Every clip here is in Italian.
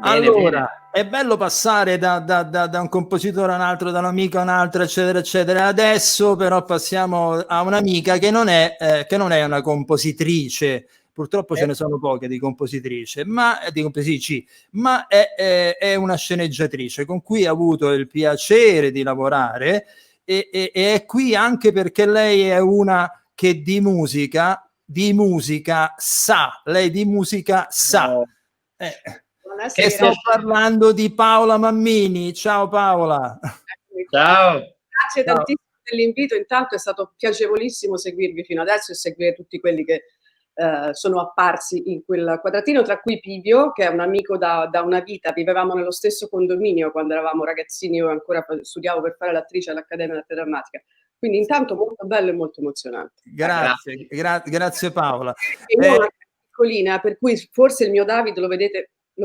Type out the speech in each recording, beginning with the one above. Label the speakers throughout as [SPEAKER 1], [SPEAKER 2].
[SPEAKER 1] Allora, è bello passare da un compositore a un altro, da un amico a un altro, eccetera, eccetera. Adesso però passiamo a un'amica che non è una compositrice. Purtroppo ce ne sono poche di compositrici, ma è una sceneggiatrice con cui ho avuto il piacere di lavorare e è qui anche perché lei è una che di musica sa. Lei di musica sa. E sto parlando di Paola Mammini. Ciao Paola.
[SPEAKER 2] Ciao.
[SPEAKER 3] Grazie tantissimo dell'invito. Intanto è stato piacevolissimo seguirvi fino adesso e seguire tutti quelli che sono apparsi in quel quadratino, tra cui Pivio, che è un amico da una vita. Vivevamo nello stesso condominio quando eravamo ragazzini, io ancora studiavo per fare l'attrice all'Accademia d'Arte Drammatica. Quindi intanto molto bello e molto emozionante.
[SPEAKER 1] Grazie Paola.
[SPEAKER 3] E io una piccolina, per cui forse il mio David lo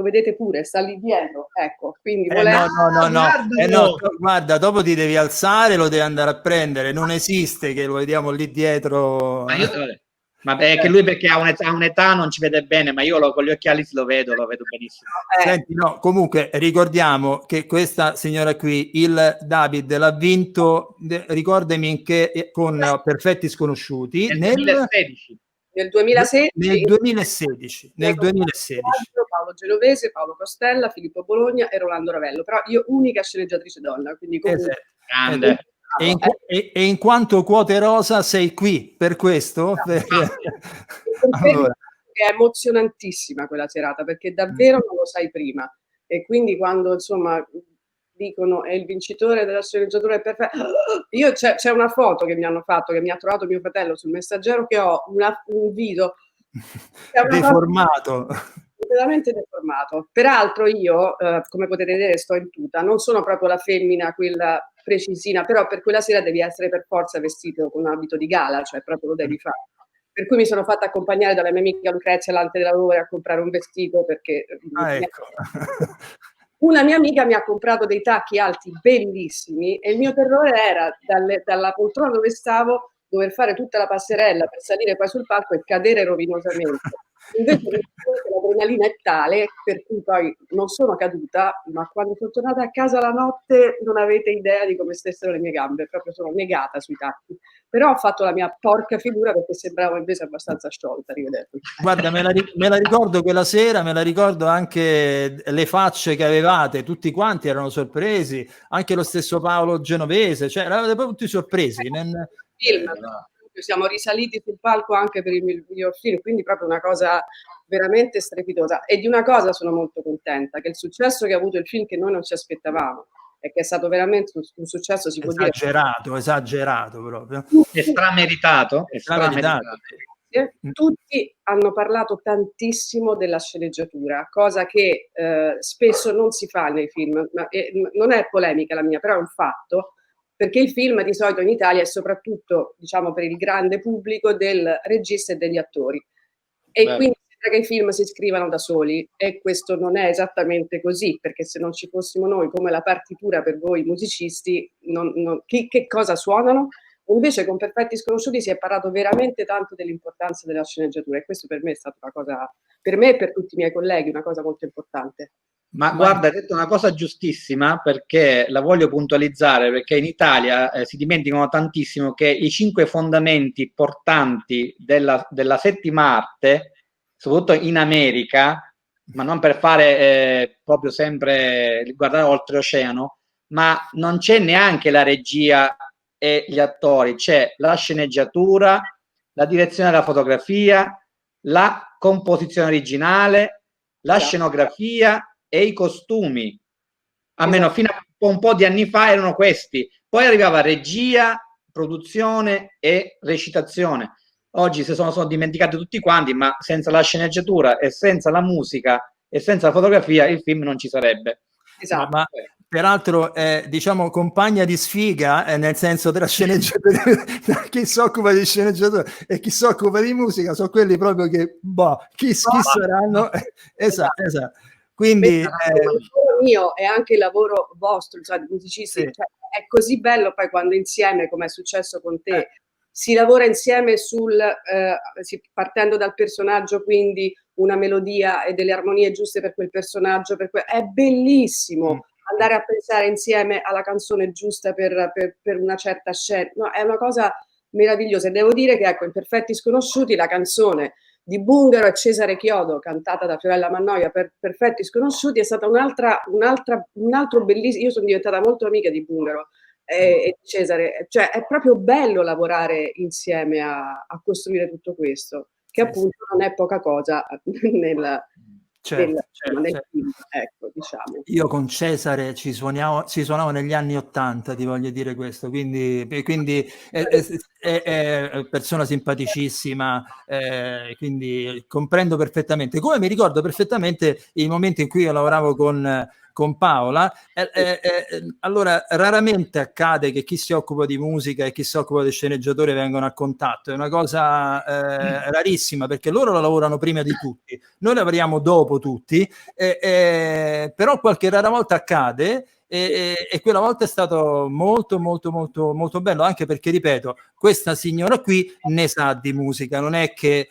[SPEAKER 3] vedete pure, sta lì dietro, ecco, quindi
[SPEAKER 1] no, guarda, dopo ti devi alzare, lo devi andare a prendere, non esiste che lo vediamo lì dietro.
[SPEAKER 2] Ma è che lui perché ha un'età non ci vede bene, ma io con gli occhiali lo vedo benissimo.
[SPEAKER 1] Senti, no, comunque ricordiamo che questa signora qui, il David, l'ha vinto, ricordami, con Perfetti Sconosciuti
[SPEAKER 2] nel 2016.
[SPEAKER 3] Nel 2016.
[SPEAKER 1] Nel 2016.
[SPEAKER 3] Paolo Genovese, Paolo Costella, Filippo Bologna e Rolando Ravello, però io unica sceneggiatrice donna, quindi comunque...
[SPEAKER 2] Grande.
[SPEAKER 1] E in quanto quote rosa sei qui per questo?
[SPEAKER 3] Allora. È emozionantissima quella serata perché davvero non lo sai prima e quindi quando insomma dicono è il vincitore della sceneggiatura è perfetto, io c'è una foto che mi hanno fatto, che mi ha trovato mio fratello sul Messaggero, che ho un video
[SPEAKER 1] deformato,
[SPEAKER 3] completamente deformato. Peraltro io, come potete vedere, sto in tuta, non sono proprio la femmina, quella precisina, però per quella sera devi essere per forza vestito con un abito di gala, cioè proprio lo devi fare. Per cui mi sono fatta accompagnare dalla mia amica Lucrezia Lante della Lavoro a comprare un vestito perché
[SPEAKER 1] ecco.
[SPEAKER 3] Una mia amica mi ha comprato dei tacchi alti bellissimi e il mio terrore era dalla poltrona dove stavo dover fare tutta la passerella per salire poi sul palco e cadere rovinosamente. Invece l'adrenalina è tale per cui poi non sono caduta, ma quando sono tornata a casa la notte non avete idea di come stessero le mie gambe, proprio sono negata sui tacchi. Però ho fatto la mia porca figura perché sembravo invece abbastanza sciolta, rivedermi.
[SPEAKER 1] Guarda, me la ricordo quella sera, me la ricordo anche le facce che avevate, tutti quanti erano sorpresi, anche lo stesso Paolo Genovese, cioè eravate proprio tutti sorpresi.
[SPEAKER 3] Siamo risaliti sul palco anche per il miglior film, quindi proprio una cosa veramente strepitosa. E di una cosa sono molto contenta, che il successo che ha avuto il film, che noi non ci aspettavamo, e che è stato veramente un successo, si può dire
[SPEAKER 1] esagerato proprio.
[SPEAKER 2] È strameritato.
[SPEAKER 3] Tutti hanno parlato tantissimo della sceneggiatura, cosa che spesso non si fa nei film, non è polemica la mia, però è un fatto, perché il film di solito in Italia è soprattutto, diciamo, per il grande pubblico del regista e degli attori, e quindi sembra che i film si scrivano da soli, e questo non è esattamente così, perché se non ci fossimo noi come la partitura per voi musicisti, che cosa suonano? Invece con Perfetti Sconosciuti si è parlato veramente tanto dell'importanza della sceneggiatura, e questo per me è stata una cosa, per me e per tutti i miei colleghi, una cosa molto importante.
[SPEAKER 2] Ma guarda, hai detto una cosa giustissima, perché la voglio puntualizzare, perché in Italia si dimenticano tantissimo che i 5 fondamenti portanti della settima arte, soprattutto in America, ma non per fare proprio sempre guardare oltreoceano, ma non c'è neanche la regia e gli attori, c'è la sceneggiatura, la direzione della fotografia, la composizione originale, la scenografia e i costumi, almeno fino a un po' di anni fa erano questi, poi arrivava regia, produzione e recitazione. Oggi si sono dimenticati tutti quanti, ma senza la sceneggiatura e senza la musica e senza la fotografia il film non ci sarebbe.
[SPEAKER 3] Esatto.
[SPEAKER 1] Ma peraltro diciamo compagna di sfiga, nel senso della sceneggiatura, chi si occupa di sceneggiatura e chi si occupa di musica sono quelli proprio che chi saranno. Esatto. Quindi
[SPEAKER 3] il lavoro mio e anche il lavoro vostro, cioè di musicisti, cioè, è così bello poi quando insieme, come è successo con te, si lavora insieme partendo dal personaggio, quindi una melodia e delle armonie giuste per quel personaggio, è bellissimo andare a pensare insieme alla canzone giusta per una certa scena, no, è una cosa meravigliosa. E devo dire che, ecco, in Perfetti Sconosciuti la canzone di Bungaro e Cesare Chiodo, cantata da Fiorella Mannoia per Perfetti Sconosciuti, è stata un altro bellissimo. Io sono diventata molto amica di Bungaro e Cesare, cioè è proprio bello lavorare insieme a costruire tutto queso, che appunto non è poca cosa nel film, ecco, diciamo.
[SPEAKER 1] Io con Cesare ci suonavo negli anni '80, ti voglio dire questo, quindi è persona simpaticissima, quindi comprendo perfettamente. Come mi ricordo perfettamente il momento in cui io lavoravo con Paola, allora raramente accade che chi si occupa di musica e chi si occupa di sceneggiatore vengono a contatto, è una cosa rarissima, perché loro la lavorano prima di tutti, noi lavoriamo dopo tutti, però qualche rara volta accade e quella volta è stato molto molto molto molto bello, anche perché, ripeto, questa signora qui ne sa di musica, non è che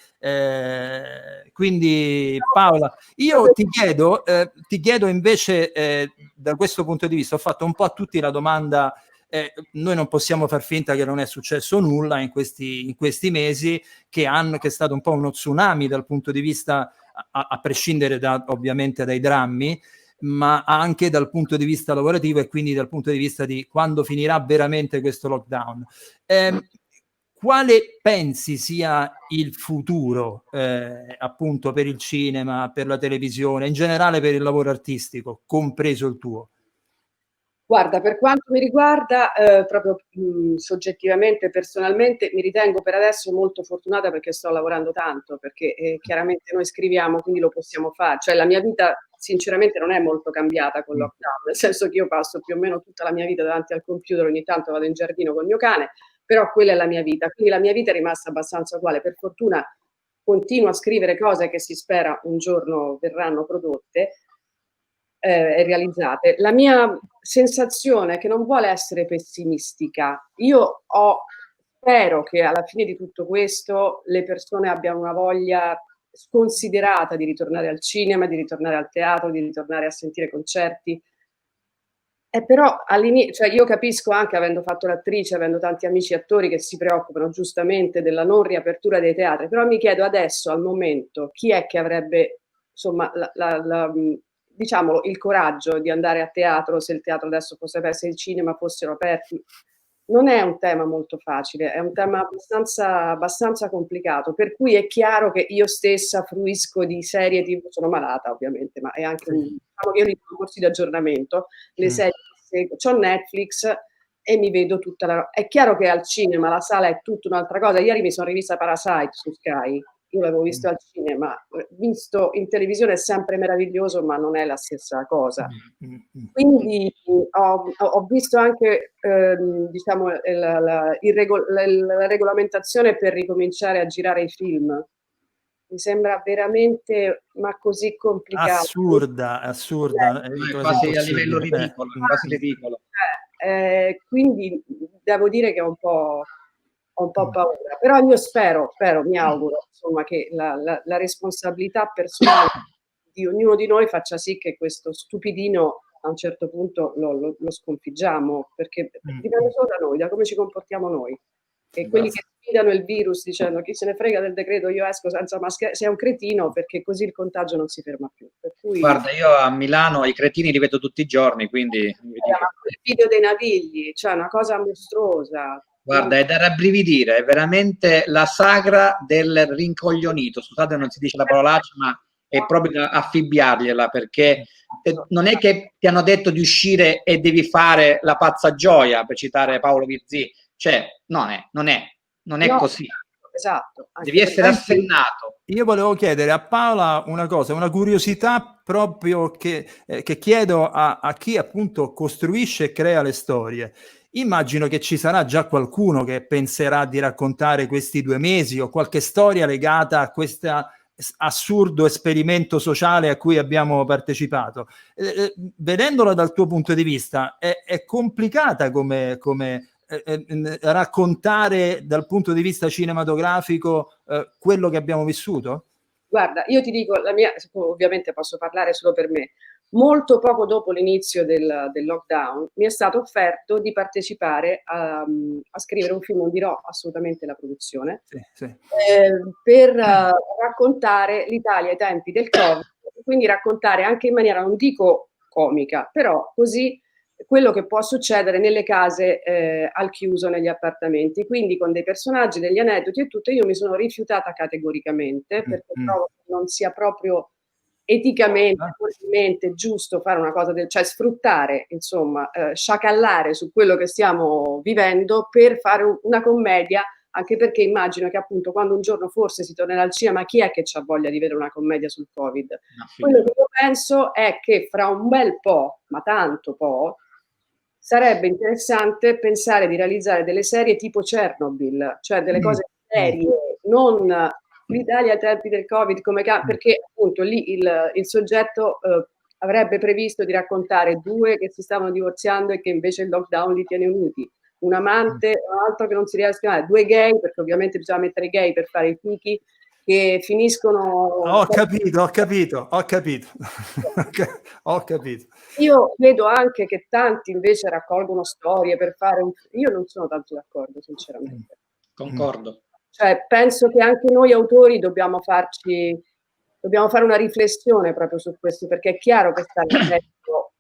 [SPEAKER 1] quindi Paola, io ti chiedo invece da questo punto di vista, ho fatto un po' a tutti la domanda, noi non possiamo far finta che non è successo nulla in questi mesi, che è stato un po' uno tsunami dal punto di vista, a prescindere ovviamente dai drammi, ma anche dal punto di vista lavorativo e quindi dal punto di vista di quando finirà veramente questo lockdown. Quale pensi sia il futuro appunto per il cinema, per la televisione, in generale per il lavoro artistico, compreso il tuo?
[SPEAKER 3] Guarda, per quanto mi riguarda, proprio soggettivamente, personalmente, mi ritengo per adesso molto fortunata perché sto lavorando tanto, perché chiaramente noi scriviamo, quindi lo possiamo fare. Cioè la mia vita sinceramente non è molto cambiata con lockdown, nel senso che io passo più o meno tutta la mia vita davanti al computer, ogni tanto vado in giardino col mio cane, però quella è la mia vita, quindi la mia vita è rimasta abbastanza uguale. Per fortuna continuo a scrivere cose che si spera un giorno verranno prodotte e realizzate. La mia sensazione è che non vuole essere pessimistica. Io spero che alla fine di tutto questo le persone abbiano una voglia sconsiderata di ritornare al cinema, di ritornare al teatro, di ritornare a sentire concerti. Però all'inizio, cioè io capisco, anche avendo fatto l'attrice, avendo tanti amici attori che si preoccupano giustamente della non riapertura dei teatri, però mi chiedo adesso, al momento, chi è che avrebbe, insomma, diciamo, il coraggio di andare a teatro se il teatro adesso fosse aperto, se il cinema fossero aperti. Non è un tema molto facile, è un tema abbastanza complicato, per cui è chiaro che io stessa fruisco di serie TV, sono malata ovviamente, ma è anche diciamo che io ricordo corsi di aggiornamento, le serie che seguo, c'ho Netflix e mi vedo tutta la... È chiaro che al cinema la sala è tutta un'altra cosa. Ieri mi sono rivista Parasite su Sky, io l'avevo visto al cinema, visto in televisione è sempre meraviglioso, ma non è la stessa cosa. Quindi ho visto anche diciamo, la regolamentazione per ricominciare a girare i film. Mi sembra veramente, ma così complicato.
[SPEAKER 1] Assurda.
[SPEAKER 2] Quasi a livello ridicolo, quasi ridicolo.
[SPEAKER 3] Quindi devo dire che ho un po' paura, però io spero, mi auguro, insomma, che la responsabilità personale di ognuno di noi faccia sì che questo stupidino a un certo punto lo sconfiggiamo, perché dipende solo da noi, da come ci comportiamo noi. E quelli che sfidano il virus dicendo chi se ne frega del decreto, io esco senza maschera, sei un cretino, perché così il contagio non si ferma più. Per cui...
[SPEAKER 2] Guarda, io a Milano i cretini li vedo tutti i giorni, quindi...
[SPEAKER 3] il video dei Navigli, cioè una cosa mostruosa.
[SPEAKER 2] Guarda, è da rabbrividire, è veramente la sagra del rincoglionito. Scusate, non si dice la parolaccia, ma è proprio da affibbiargliela, perché non è che ti hanno detto di uscire e devi fare la pazza gioia, per citare Paolo Virzì. Cioè, non è così.
[SPEAKER 3] Esatto.
[SPEAKER 2] Devi essere assennato.
[SPEAKER 1] Io volevo chiedere a Paola una cosa, una curiosità proprio che chiedo a chi appunto costruisce e crea le storie. Immagino che ci sarà già qualcuno che penserà di raccontare questi 2 mesi o qualche storia legata a questo assurdo esperimento sociale a cui abbiamo partecipato. Vedendola dal tuo punto di vista, è complicata come raccontare dal punto di vista cinematografico quello che abbiamo vissuto?
[SPEAKER 3] Guarda, io ti dico, la mia, ovviamente posso parlare solo per me, molto poco dopo l'inizio del lockdown mi è stato offerto di partecipare a scrivere un film, non dirò assolutamente la produzione,
[SPEAKER 1] Sì.
[SPEAKER 3] per raccontare l'Italia ai tempi del Covid, quindi raccontare anche in maniera, non dico comica, però così quello che può succedere nelle case al chiuso, negli appartamenti, quindi con dei personaggi, degli aneddoti e tutto. Io mi sono rifiutata categoricamente perché trovo che non sia proprio eticamente, moralmente giusto fare una cosa cioè sfruttare, insomma, sciacallare su quello che stiamo vivendo per fare una commedia, anche perché immagino che appunto quando un giorno forse si tornerà al cinema, chi è che ha voglia di vedere una commedia sul Covid? Quello che io penso è che fra un bel po', ma tanto po', sarebbe interessante pensare di realizzare delle serie tipo Chernobyl, cioè delle cose serie, non l'Italia ai tempi del Covid, perché appunto lì il soggetto avrebbe previsto di raccontare due che si stavano divorziando e che invece il lockdown li tiene uniti, un amante, un altro che non si riesce a chiamare, due gay, perché ovviamente bisogna mettere i gay per fare i fichi, che finiscono...
[SPEAKER 1] Ho capito.
[SPEAKER 3] Io vedo anche che tanti invece raccolgono storie per fare Io non sono tanto d'accordo, sinceramente.
[SPEAKER 2] Concordo.
[SPEAKER 3] Cioè, penso che anche noi autori dobbiamo fare una riflessione proprio su questo, perché è chiaro che sta dentro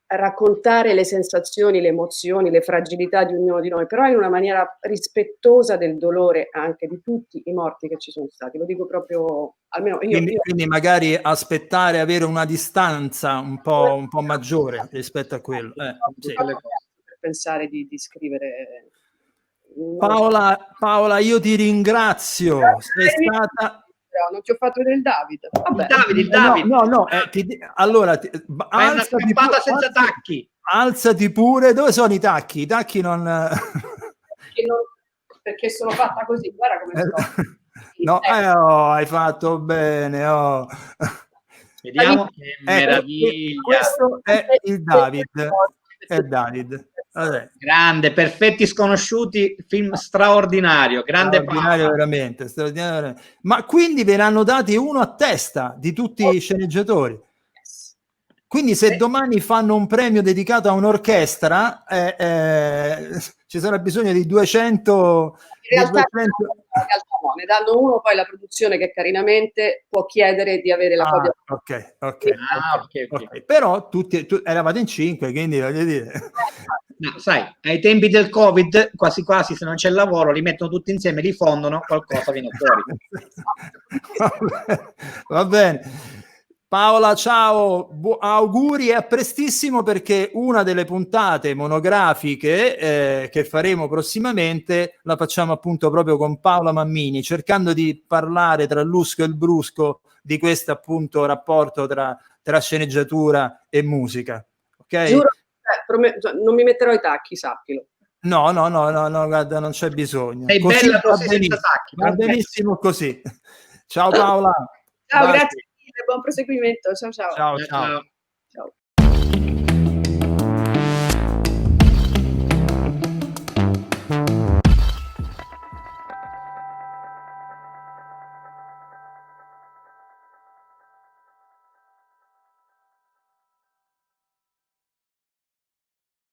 [SPEAKER 3] raccontare le sensazioni, le emozioni, le fragilità di ognuno di noi, però in una maniera rispettosa del dolore anche di tutti i morti che ci sono stati. Lo dico proprio, almeno io.
[SPEAKER 1] Quindi magari aspettare, avere una distanza un po' maggiore rispetto a quello. Sì.
[SPEAKER 3] Per pensare di scrivere.
[SPEAKER 1] Paola, io ti ringrazio. Sei stata...
[SPEAKER 3] Non ti ho fatto vedere il David. Vabbè.
[SPEAKER 2] Il David.
[SPEAKER 1] No. Allora,
[SPEAKER 2] Ma è una scappata senza tacchi.
[SPEAKER 1] Alzati pure. Dove sono i tacchi? I tacchi non...
[SPEAKER 3] Perché sono fatta così. Guarda come sto.
[SPEAKER 1] No, hai fatto bene.
[SPEAKER 2] Vediamo che meraviglia.
[SPEAKER 1] Questo è il David. È David. Vabbè.
[SPEAKER 2] Grande, Perfetti sconosciuti, film straordinario, grande,
[SPEAKER 1] straordinario veramente, straordinario. Ma quindi ve ne hanno dati uno a testa di tutti i sceneggiatori. Quindi se domani fanno un premio dedicato a un'orchestra, ci sarà bisogno di 200...
[SPEAKER 3] In realtà no, ne danno uno, poi la produzione che carinamente può chiedere di avere la copia.
[SPEAKER 1] Ok. Però tutti eravate in 5, quindi voglio dire...
[SPEAKER 2] No, sai, ai tempi del Covid, quasi quasi se non c'è il lavoro, li mettono tutti insieme, li fondono, qualcosa viene fuori.
[SPEAKER 1] Va bene. Paola, ciao, auguri e a prestissimo, perché una delle puntate monografiche che faremo prossimamente la facciamo appunto proprio con Paola Mammini, cercando di parlare tra l'usco e il brusco di questo appunto rapporto tra sceneggiatura e musica. Ok?
[SPEAKER 3] Giuro, non mi metterò i tacchi, sappilo.
[SPEAKER 1] No, guarda, non c'è bisogno.
[SPEAKER 2] Sei
[SPEAKER 1] così
[SPEAKER 2] bella così senza tacchi.
[SPEAKER 1] Va benissimo così. Ciao Paola.
[SPEAKER 3] Ciao, grazie mille, buon proseguimento. Ciao.
[SPEAKER 1] Ciao.